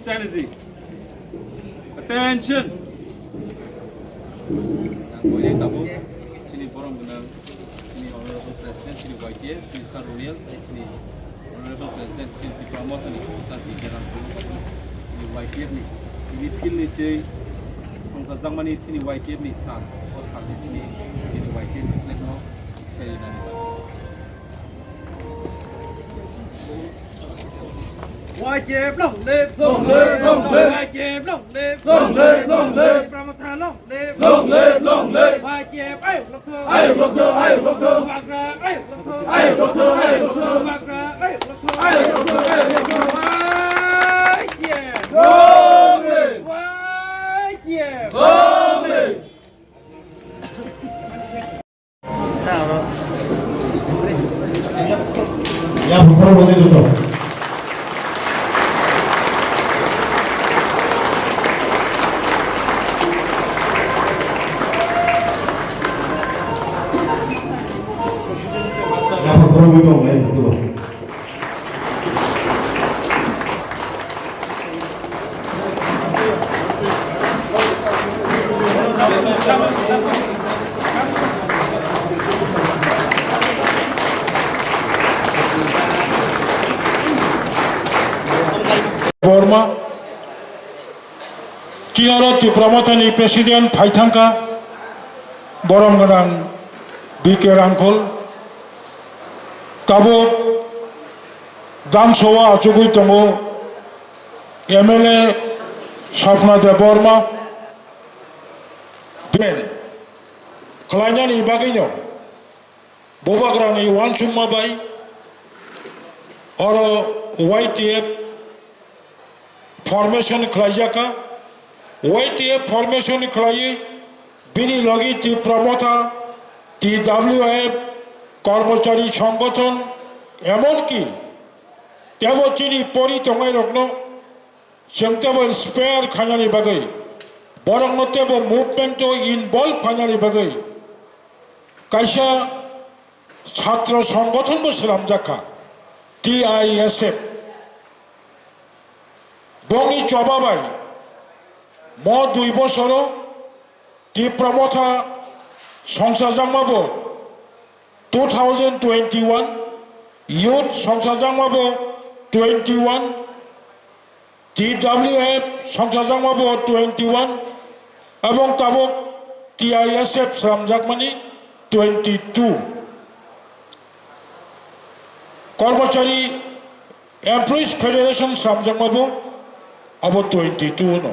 stand easy. Attention. Yang tabu sini forum guna sini honorable president sini YTA sini Sir Roniel sini honorable president sini promoter ni Sir Dijaran sini YTA ni ini feel ni je songsa jangmani sini YTA ni Sir o Sir ni sini ini YTA ni flag no saya nani YJF long live, long live, long live. YJF long live, long live, long live. Pramata long live, long live, long live. YJF ayo doktor, ayo doktor, ayo doktor. Bagra ayo doktor, ayo doktor, ayo doktor. Bagra ayo doktor, ayo doktor, ayo doktor. YJF long live, YJF long live. Ya, bukan boleh dulu. Forma Kinaro ti Pramotani President Paitanka Boromganang BK Rankol Tabo Damsoa Achugui Tongo MLA Shafna de Borma Ben Kalanyani Bagino Bobagrani Wansuma Bai Oro YTF formation Krajaka YTF formation Krayi Bini Logi Ti Pramota TWF কর্মচারী সংগঠন এমনকি তেবচিনি পরি তঙাই রগ্ন সেমতেবল spare খানানি বাগৈ বরংতেব movement involve খানানি বাগৈ কাইসা ছাত্র সংগঠন বসলাম জাকা TISF বঙ্গি চবাবাই ম 2 বছর টি প্রমথা সংসার জামাবো 2021 Youth Sangsajangmabo 21 TWF Sangsajangmabo 21 এবং তাবক TISF সামজাকমানি 22 কর্মচারী এমপ্লয়িজ ফেডারেশন সামজাকমাবো আবো 22 no